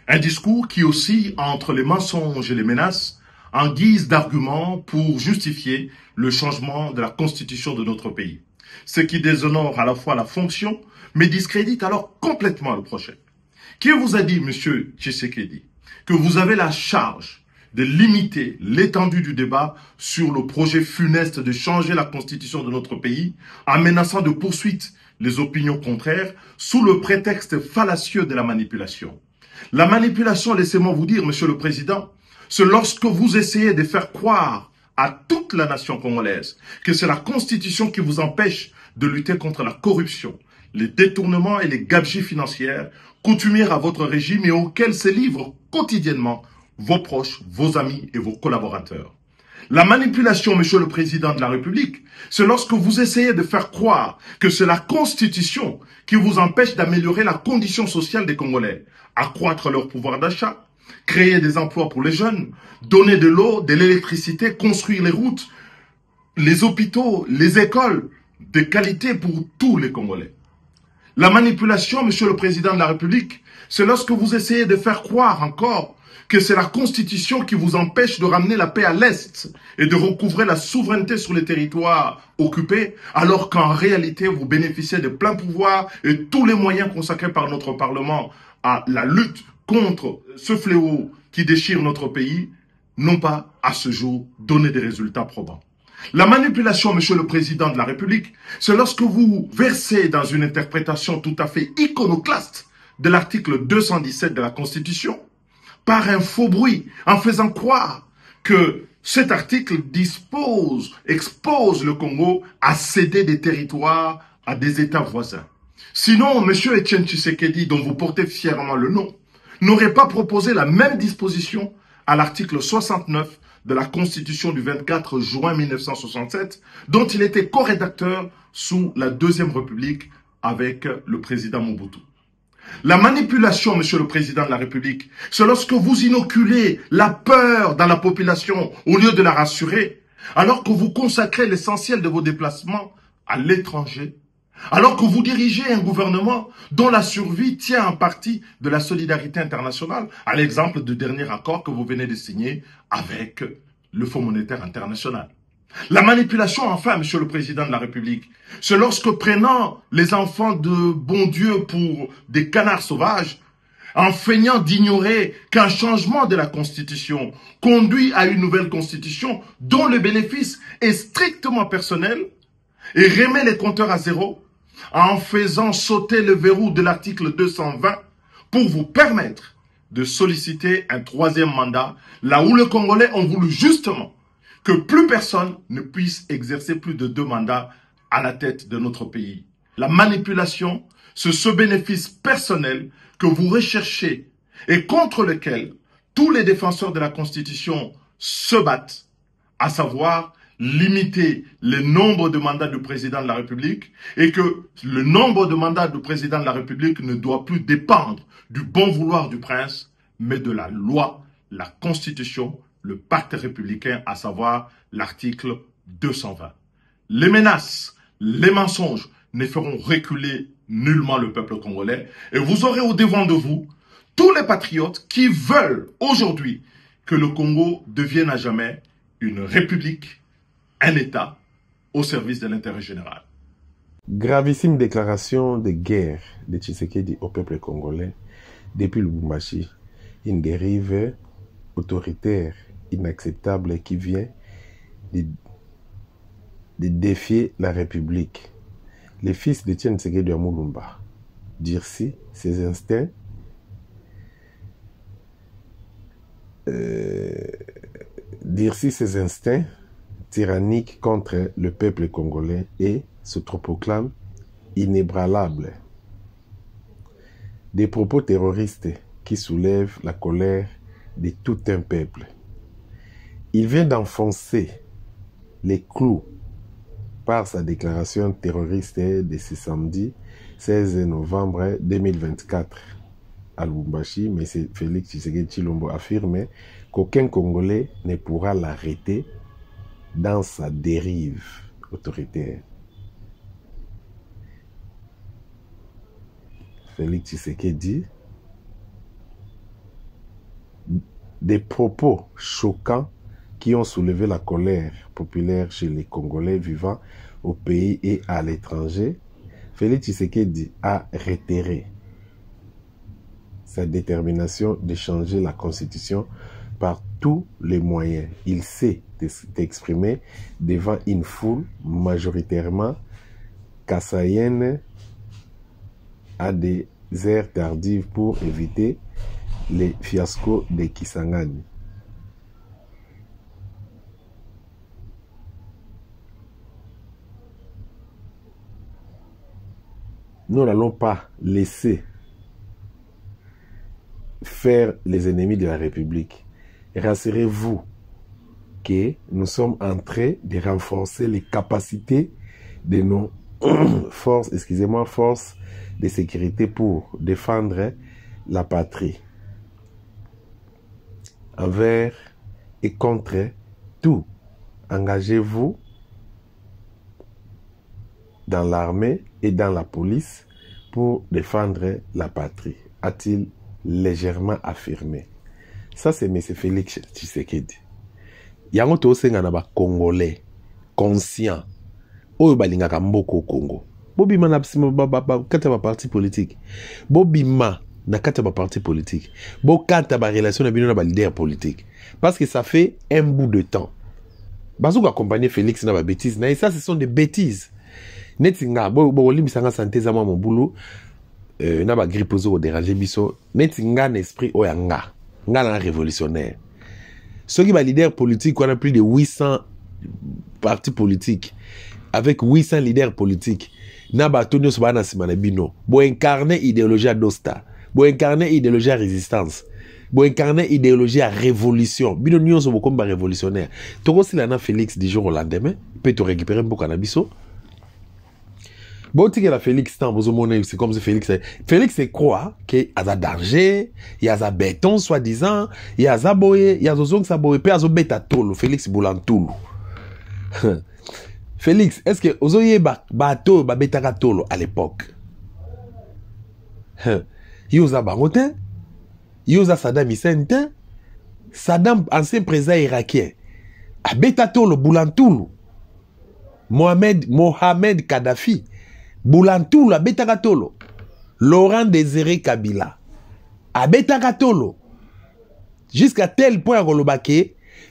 Un discours qui oscille entre les mensonges et les menaces en guise d'argument pour justifier le changement de la constitution de notre pays. Ce qui déshonore à la fois la fonction, mais discrédite alors complètement le projet. Qui vous a dit, monsieur Tshisekedi, que vous avez la charge de limiter l'étendue du débat sur le projet funeste de changer la constitution de notre pays en menaçant de poursuite les opinions contraires sous le prétexte fallacieux de la manipulation? La manipulation, laissez-moi vous dire, monsieur le président, c'est lorsque vous essayez de faire croire à toute la nation congolaise que c'est la constitution qui vous empêche de lutter contre la corruption, les détournements et les gabegies financières coutumières à votre régime et auxquels se livrent quotidiennement vos proches, vos amis et vos collaborateurs. La manipulation, monsieur le président de la République, c'est lorsque vous essayez de faire croire que c'est la Constitution qui vous empêche d'améliorer la condition sociale des Congolais, accroître leur pouvoir d'achat, créer des emplois pour les jeunes, donner de l'eau, de l'électricité, construire les routes, les hôpitaux, les écoles de qualité pour tous les Congolais. La manipulation, monsieur le président de la République, c'est lorsque vous essayez de faire croire encore que c'est la Constitution qui vous empêche de ramener la paix à l'Est et de recouvrer la souveraineté sur les territoires occupés, alors qu'en réalité, vous bénéficiez de plein pouvoir et tous les moyens consacrés par notre Parlement à la lutte contre ce fléau qui déchire notre pays, n'ont pas, à ce jour, donné des résultats probants. La manipulation, monsieur le président de la République, c'est lorsque vous versez dans une interprétation tout à fait iconoclaste de l'article 217 de la Constitution, par un faux bruit, en faisant croire que cet article expose le Congo à céder des territoires à des États voisins. Sinon, M. Etienne Tshisekedi, dont vous portez fièrement le nom, n'aurait pas proposé la même disposition à l'article 69 de la Constitution du 24 juin 1967, dont il était co-rédacteur sous la Deuxième République avec le président Mobutu. La manipulation, monsieur le président de la République, c'est lorsque vous inoculez la peur dans la population au lieu de la rassurer, alors que vous consacrez l'essentiel de vos déplacements à l'étranger, alors que vous dirigez un gouvernement dont la survie tient en partie de la solidarité internationale, à l'exemple du dernier accord que vous venez de signer avec le Fonds monétaire international. La manipulation, enfin, monsieur le président de la République, c'est lorsque prenant les enfants de bon Dieu pour des canards sauvages, en feignant d'ignorer qu'un changement de la Constitution conduit à une nouvelle Constitution dont le bénéfice est strictement personnel et remet les compteurs à zéro, en faisant sauter le verrou de l'article 220 pour vous permettre de solliciter un troisième mandat, là où les Congolais ont voulu justement que plus personne ne puisse exercer plus de 2 mandats à la tête de notre pays. La manipulation, c'est ce bénéfice personnel que vous recherchez et contre lequel tous les défenseurs de la Constitution se battent, à savoir limiter le nombre de mandats du président de la République et que le nombre de mandats du président de la République ne doit plus dépendre du bon vouloir du prince, mais de la loi, la Constitution, le pacte républicain, à savoir l'article 220. Les menaces, les mensonges ne feront reculer nullement le peuple congolais et vous aurez au devant de vous tous les patriotes qui veulent aujourd'hui que le Congo devienne à jamais une république, un État au service de l'intérêt général. Gravissime déclaration de guerre de Tshisekedi au peuple congolais depuis Lubumbashi, une dérive autoritaire inacceptable qui vient de défier la République. Les fils de Etienne Tshisekedi à Mulumba durcit ses instincts tyranniques contre le peuple congolais et se proclame inébranlable. Des propos terroristes qui soulèvent la colère de tout un peuple. Il vient d'enfoncer les clous par sa déclaration terroriste de ce samedi 16 novembre 2024 à Lubumbashi. M. Félix Tshisekedi Tshilombo affirme qu'aucun Congolais ne pourra l'arrêter dans sa dérive autoritaire. Félix Tshisekedi des propos choquants qui ont soulevé la colère populaire chez les Congolais vivant au pays et à l'étranger, Félix Tshisekedi a réitéré sa détermination de changer la constitution par tous les moyens. Il s'est exprimé devant une foule majoritairement kassaïenne à des heures tardives pour éviter les fiascos de Kisangani. Nous n'allons pas laisser faire les ennemis de la République. Rassurez-vous que nous sommes en train de renforcer les capacités de nos forces de sécurité pour défendre la patrie envers et contre tout. Engagez-vous dans l'armée et dans la police pour défendre la patrie, a-t-il légèrement affirmé. Ça, c'est M. Félix Tshisekedi. Yango to senga na ba Congolais conscients. Oyo balingaka mboko Congo. Bobima na kata ba parti politique. Bobima na kata ba parti politique. Bo kata ba relation na bino na ba leader politique. Parce que ça fait un bout de temps. Bazou accompagner Félix na ba bêtises. Na ça, ce sont des bêtises. Netinga bo limbisanga santé za mon boulot. Na ba grippe ozo déranger biso. Netinga n'esprit oyanga. Nga na révolutionnaire. Ceux qui sont leaders politiques, on a plus de 800 partis politiques, avec 800 leaders politiques, na batonio sobana simanabino, bo incarner idéologie à dosta, bo incarner idéologie à résistance, bo incarner idéologie à révolution. Bino nyon so bokomba révolutionnaire. Toko si lana Félix du jour au lendemain, peut te récupérer un peu canabiso. Bon, tu la Félix, c'est comme si Félix c'est quoi? Qu'il y a un danger, il y a un béton, soi-disant, il y a un boye, il y a un zong saboye, puis il y a un bêta tolo, Félix Boulantoulou. Félix, est-ce que vous avez bateau, bêta tolo à l'époque? Il y a un Bangotin, il y a un Saddam Hussein, Saddam, ancien président irakien, à bêta tolo, Boulantoulou, Mohamed Kadhafi, Boulantoulou, Abetaka Tolo. Laurent Désiré Kabila. Abetaka Tolo. Jusqu'à tel point,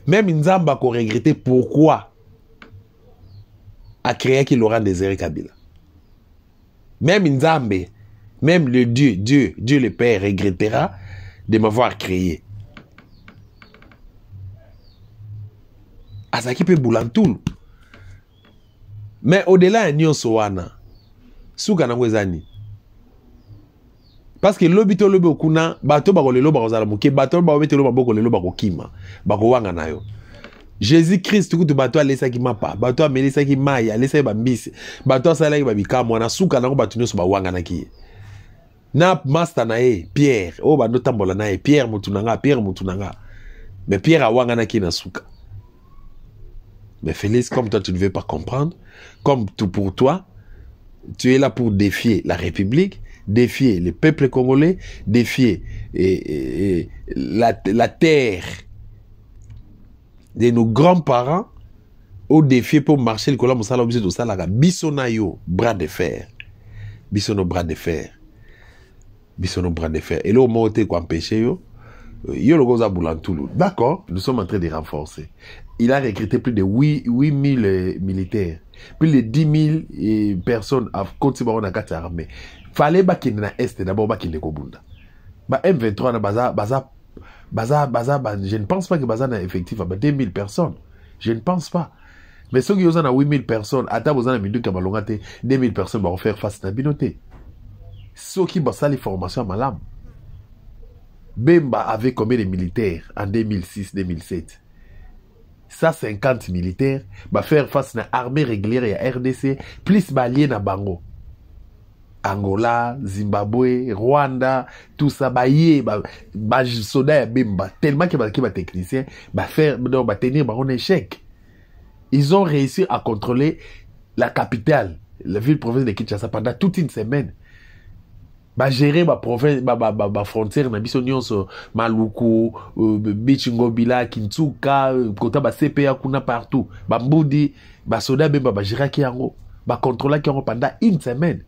même Nzamba a regretté pourquoi a créé qui Laurent Désiré Kabila. Même Nzambe, même le Dieu le Père regrettera de m'avoir créé. Asaki pe Boulantoulou. Mais au-delà de Sowana, Souka Nangwezani. Parce que l'obito lobe okuna, bato bako lelo bako zalamuke, bato bako bete loba bako lelo bako kima, bako wanga nayo. Jésus-Christ, tout bato alesa ki mapa, bato amelesa ki maya, alesa ki bambisi, bato asala ki babika mwana, souka nango bato nyoso ba wanga na ki. Na master na ye, Pierre, oh ba notambola na ye, Pierre mutunanga. Mais Pierre a wanga na ki na souka. Mais Félix, comme toi tu ne veux pas comprendre, comme tout pour toi, tu es là pour défier la République, défier le peuple congolais, défier la terre de nos grands-parents, au défier pour marcher le colon moussala obligé de salaga. Bissonayo, bras de fer. Bissono bras de fer. Bissono bras de fer. Et là, au moment où tu es empêché, yo le goza Boulantoulou. D'accord, nous sommes en train de renforcer. Il a recruté plus de 8000 militaires. Plus de 10 000 personnes à côté de la carte armée. Fallait qu'il y ait Est d'abord qu'il y ait Kobunda. M23 na baza, je ne pense pas que baza na effectif à 2000 personnes. Je ne pense pas. Mais ceux qui ont 8000 personnes, à vous en 2000 personnes vont faire face à la binoté. Ceux qui ont les formations à Malam. Bemba avait combien de militaires en 2006-2007? 150 militaires va faire face à l'armée régulière et à RDC, plus balien à Bango. Angola, Zimbabwe, Rwanda, tout ça, soda Bemba, tellement que les techniciens va tenir un échec. Ils ont réussi à contrôler la capitale, la ville-province de Kinshasa pendant toute une semaine. ba gérer ba province ba frontière na biso nyonso Maluku Bichingobila Kintsuka kota ba CPA kuna partout ba mbudi ba soda bemba ba gérer ki yango ba contrôler ki yango pendant une semaine.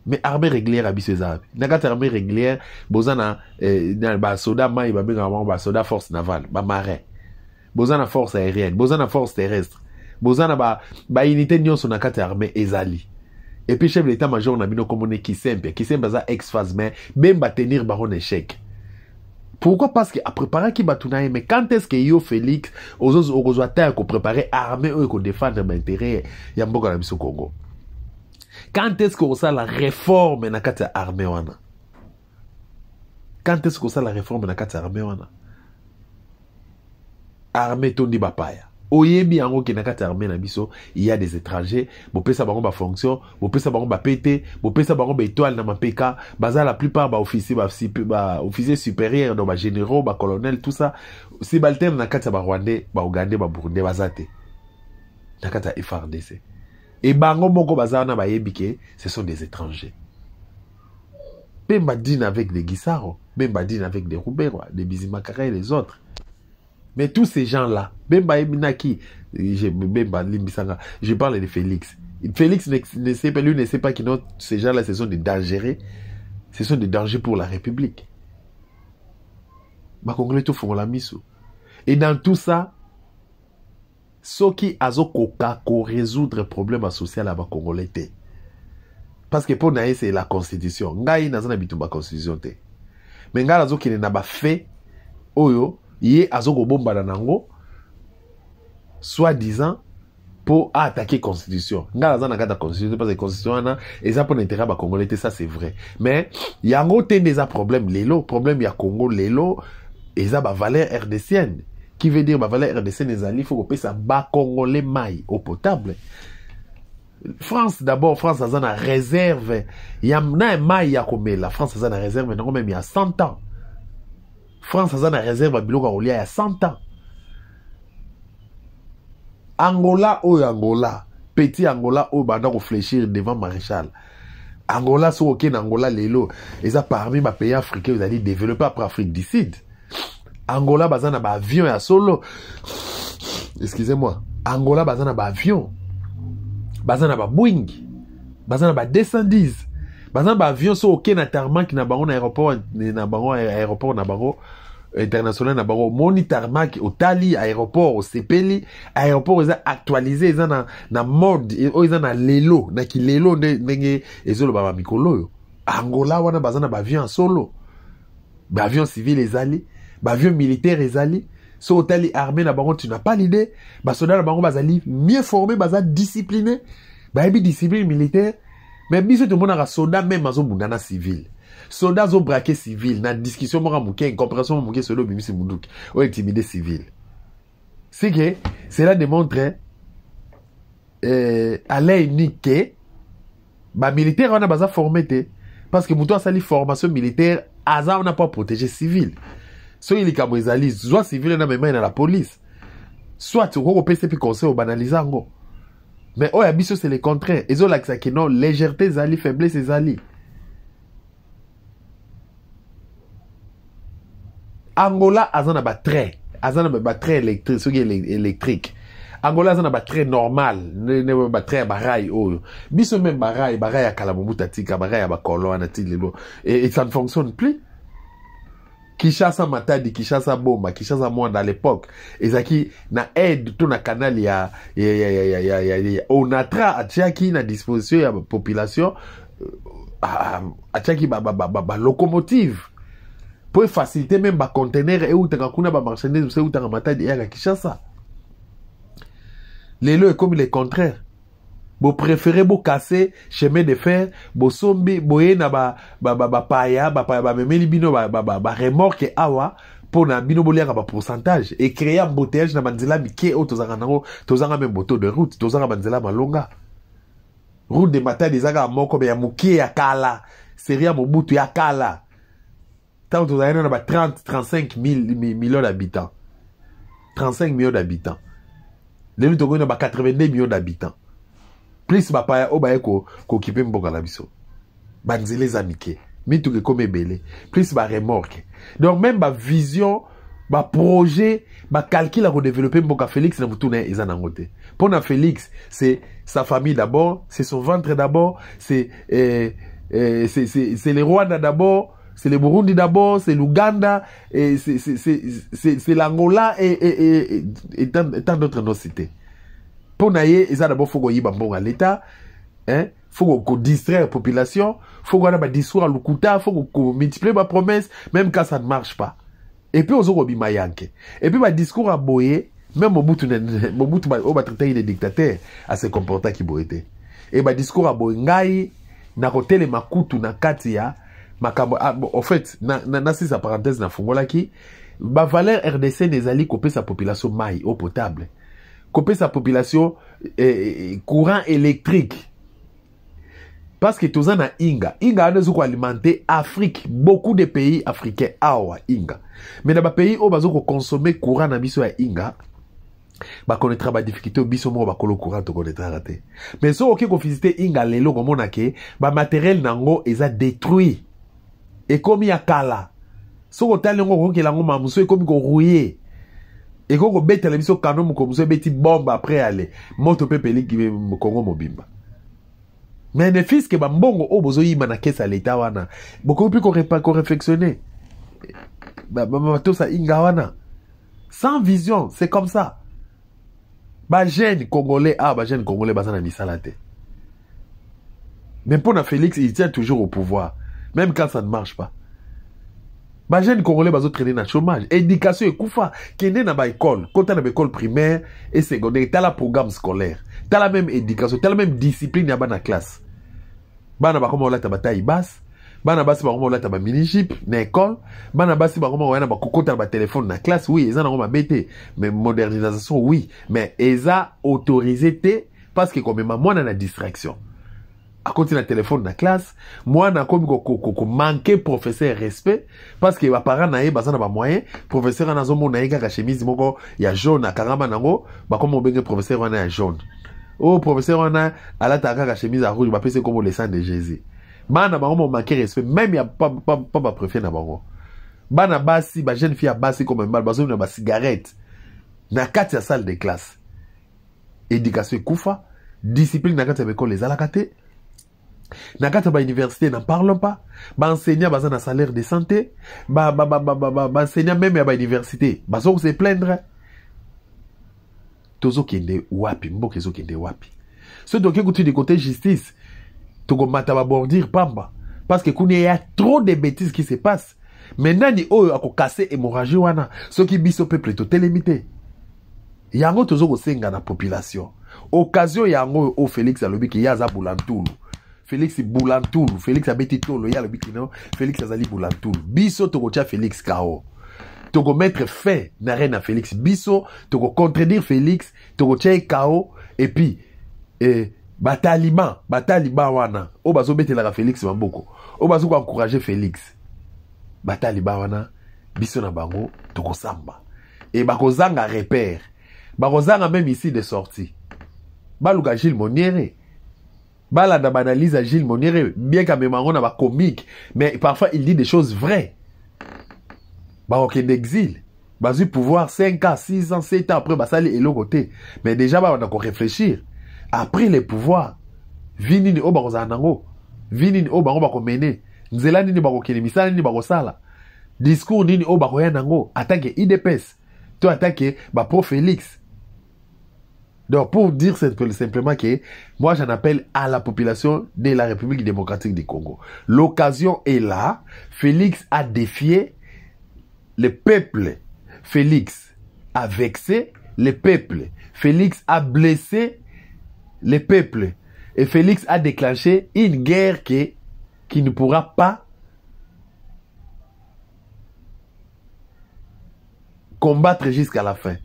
Mais armée régulière à biso zabi nakata armée régulière bozana ba soda mai ba benga ba soda force navale ba marin bozana force aérienne bozana force terrestre bozana ba unité nyonso nakata armée ezali. Et puis chef de l'état-major na bino comme on est Kisembe za ex-phase mais même va tenir baron échec. Pourquoi? Parce que à préparer qui batuna mais quand est-ce que yo Félix aux attaques ko préparer armée eux ko défendre l'intérêt ya mboka na biso Congo. Quand est-ce que ça la réforme na kati armée wana? Quand est-ce que ça la réforme na kati armée wana? Armée tondi bapaya. Oyebi yango ki nakati armée na biso, il y a des étrangers, bo pesa bango ba fonction, bo pesa bango ba PT, bo pesa bango ba étoile na mapeka, baza la plupart ba officier officier supérieur do ba généraux, ba colonel tout ça, si balterne nakati ba Rwandais, ba Ougandais, ba Burundais bazate. Nakati FARDC. Et bango moko baza na ba yebike, ce sont des étrangers. Même badine avec des Guissaro, même badine avec des Rouberois, des Bizimakara et les autres. Mais tous ces gens-là, je parle de Félix. Félix ne sait pas, lui ne sait pas que ces gens-là, ce sont des dangers. Ce sont des dangers pour la République. Et dans tout ça, ceux qui ont résoudre le problème social à Congolais. Parce que pour nous, c'est la Constitution. Ngai n'a pas la Constitution. Mais ngai n'a pas fait oyo. Yé azoko bomba na nango soi-disant pour attaquer constitution. Ngala za na kata constitution parce que constitution na eza pour l'intérêt ba Congolais, ça c'est vrai. Mais yango te des problème lelo, problème ya Congo lelo eza ba valeur RDCienne. Qui veut dire ba valeur RDCienne ezali faut que ça ba Congolais mai eau potable. France d'abord, France a na réserve. Yamna mai ya komela, France a na réserve non même il y a 100 ans. France a une réserve à Biloko il y a 100 ans. Angola, Angola. Petit Angola, banda réfléchir devant Maréchal. Angola, so ok, Angola, lelo. Et ça, parmi les pays africains, vous allez développer après Afrique du Sud. Angola, bazana ba avion à solo. Excusez-moi. Angola, bazana ba avion. Bazana ba Boeing. Bazana ba 210. Par exemple, avion so ok na tarmac na bango na aéroport na bango international na bango moni tarmac au tali aéroport au sepeli aéroport ils actualisé ils na mode ils na lelo na ki lelo ndenge ezolo ba mikolo yo Angola wana bazana ba avion solo ba avion civil ezali ba avion militaire ezali so au tali armée na bango tu n'as pas l'idée ba soldats na bango bazali mieux formés baza disciplinés ba bi discipline militaire. Mais biso tout le monde a soldat même azo mundana civil. Soldats zo braqué civil na discussion mora muke incompréhension muke solo bimisi munduki o intimidé civil. C'est que cela démontre à l'unique que ba militaire on a baza formé parce que muto a sali formation militaire aza on n'a pas protégé civil. So il kamo ezali soit civil na même na la police. Soit tu ko PCP conseil au banalizango. Mais oh yabiso c'est le contraire. Ils ont l'accès que non légèreté zali faiblesse zali. Angola azana ba trait électrique, ce qui est électrique. Angola azana ba trait normal, ne ba trait barai oh. Biso même barai à Kalamubuta tika barai ba kolo anati lelo et ça ne fonctionne plus. Kishasa Matadi, Kishasa Bomba, Kishasa Mwanda à l'époque. Ezaki na aide tout na canal ya onatra atiaki na disposition ya population atiaki ba locomotive pour faciliter même ba conteneur et outaka kuna ba marchandise c'est outaka Matadi ya Kishasa. Lelo est comme le contraire. Vous préférez vous casser chemin de fer, vous sombi, vous na ba paya, memeli bino ba remorque awa pour na bino bolia ba pourcentage et créer un embouteillage na banzela mike o tozanga même moto de route, tozanga banzela malonga. Route de Matadi zaga moko be ya mukie ya kala, seria mobutu ya kala. Tant tozanga na ba 35 millions d'habitants. 35 millions d'habitants. Lelo togo na ba 82 millions d'habitants. Plus bapaya obaye ko kipe mboka na biso. banzele zamike mituke comme belé plus ba remorque donc même ba vision ba projet ba calcul à développer mboka Félix na mutuna eza na ngote pour na Félix c'est sa famille d'abord c'est son ventre d'abord c'est le Rwanda d'abord c'est le Burundi d'abord c'est l'Ouganda et c'est l'Angola et tant d'autres nos cités pour naie eza d'abord faut yiba mbonga l'état hein faut qu'on distraire la population, faut qu'on ait un discours à l'Ukuta, faut qu'on multiplie ma promesse, même quand ça ne marche pas. Et puis, on a un mayanke. Et puis, le discours à Boye, même Mobutu, on va traiter les dictateurs à se comporter qui Boye. Et le discours à Boye, ngai, na hôtel makutu na katia, en fait, na sa parenthèse na fungola ki, ba valeur RDC des alliés couper sa population maille, eau potable. Couper sa population courant électrique. Parce que tout ça na Inga a des alimenter Afrique, beaucoup de pays africains awa Inga. Mais dans les pays où bazo consommer courant na biso ya Inga, ba connaîtra ba difficulté biso mo ba kolo courant to connaîtra raté. Mais so OK ko visiter Inga lelo ko mona ke ba matériel nango eza détruit. Et comme ya kala. So ko tali ngo ko kelango mamuso e comme ko rouiller. Et ko beta la biso kanom ko muso beti bombe après aller. Moto pepeli ki me Congo mobimba. Mais les fils que bambongo o bozo yima na kesa l'état wana beaucoup plus qu'on réflexionner tout ça inga wana sans vision c'est comme ça ba jeune congolais ba jeune congolais bazana misalate mais pour na Félix il tient toujours au pouvoir même quand ça ne marche pas ba jeune congolais bazo traîner na chômage éducation et kufa kende na ba école quand na ba école primaire et secondaire t'as la programme scolaire t'as la même éducation, t'as la même discipline à la classe. Bana ba comment on l'a tabatai basse, bana basi ba comment on l'a tabat mini-chip na école, bana basi ba comment on a ba kokota ba téléphone na classe, oui, ils en ont bêté, mais modernisation oui, mais ils ont autorisé té parce que comme même moi on a la distraction. À côté de téléphone na classe, moi na comme ko manquer professeur respect parce que ba parents na ye bazana ba moyen, professeur na zo mona eka ka chemise moko ya jaune na karamba nango, ba comme on bengue professeur wana ya jaune. Oh, professeur, on a à la taka chemise à rouge, il va passer comme le sang de Jésus. Bana ba on manquer respect, même il y a pas préféré na bango. Bana basi, ba jeune fille a basi comme un bal, bazo na ba cigarette. Na kati ya salle de classe. Éducation kufa, discipline na kati ya école les alakate. Na kati ya ba université n'en parlons pas. Ba enseignant baza na salaire de santé, ba enseignant même ya ba université, bazo se plaindre. Tozo kende wapi mboke zo kende wapi ce donc écoute du côté justice to mata ba bordir pamba parce que il y a trop de bêtises qui se passent maintenant ni oyo ako casser hémorragie wana ce qui biso peuple to télémité yango tozo ko senga na population occasion yango o Félix alobi ki yaza bulantulu Félix bulantulu Félix abeti tolo ya alobi ki no Félix azali bulantulu biso to ko tia Félix kao Togo mettre fin na reine à Félix Bisso, togo contredire Félix, togo tchè KO, et puis, bataliban wana, o bazo bete la Félix mamboko, o bazo ko encourager Félix, bataliban wana, biso na bango, togo samba, et bako zanga repère, bako zanga même ici de sortie, baluka Gilles Moniere, balanda banalise à Gilles Moniere, bien qu'à même on a ba comique, mais parfois il dit des choses vraies. Ok d'exil, basu pouvoir 5 ans, 6 ans, 7 ans après basali et l'autre côté. Mais déjà on a encore réfléchir. Après les pouvoirs, vini ni oba kozanango, vini ni oba ko mener, nzela ni bako kelemisa ni bako sala. Discours ni oba ko yanango, attaque IDPS, to attaque ba pro Félix. Donc pour dire simplement que moi j'en appelle à la population de la République démocratique du Congo. L'occasion est là, Félix a défié le peuple. Félix a vexé le peuple. Félix a blessé le peuple. Et Félix a déclenché une guerre qui ne pourra pas combattre jusqu'à la fin.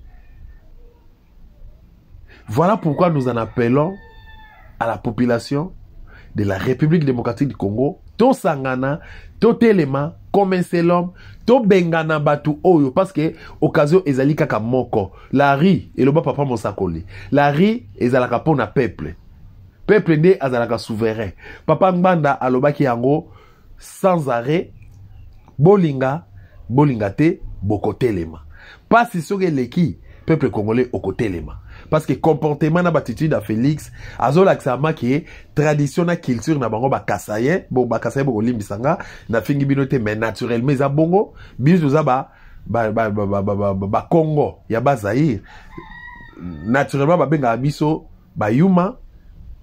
Voilà pourquoi nous en appelons à la population de la République démocratique du Congo, to sangana, to telema, comme un seul homme, to bengana batu oyo, parce que occasion ezali kaka moko. La ri, et le bas papa monsakoli. La ri ezalaka pona peuple. peuple nde azalaka souverain. Papa Ngbanda alobaki yango sans arrêt, bolinga te bokotelema. Pas si soki leki peuple congolais okotelema. Parce que comportement na attitude à Félix azola ksama ki tradition na culture na bango ba kasaye bo limbisanga na fingi binote mais naturellement za bongo biso za ba Congo ya ba Zaïre naturellement ba benga biso ba yuma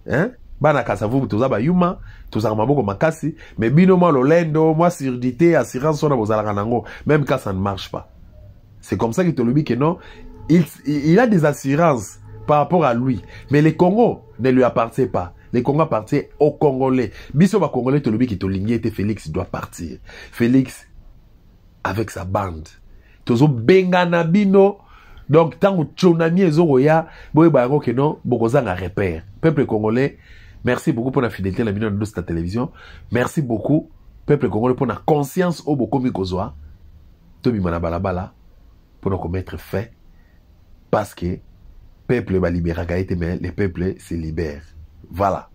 hein bana kasavu toza ba yuma toza maboko makasi mais bino mo lolendo moi surdité assurance on a bozala nango même quand ça ne marche pas. C'est comme ça que Tolobi que non il a des assurances par rapport à lui. Mais le Congo ne lui appartient pas. Le Congo appartient aux Congolais. Biso ba Congolais Tolobi qui Tolingi était Félix doit partir. Félix avec sa bande. Tozo bengana bino. Donc tant que Tchonami ezoroya, boye ba ngo que non, bokozanga repère. Peuple congolais, merci beaucoup pour la fidélité à la bino de cette télévision. Merci beaucoup peuple congolais pour la conscience au bokomi kozwa. Tobi mana balabala pour nous commettre fait parce que peuple va libérer, mais les peuples se libèrent. Voilà.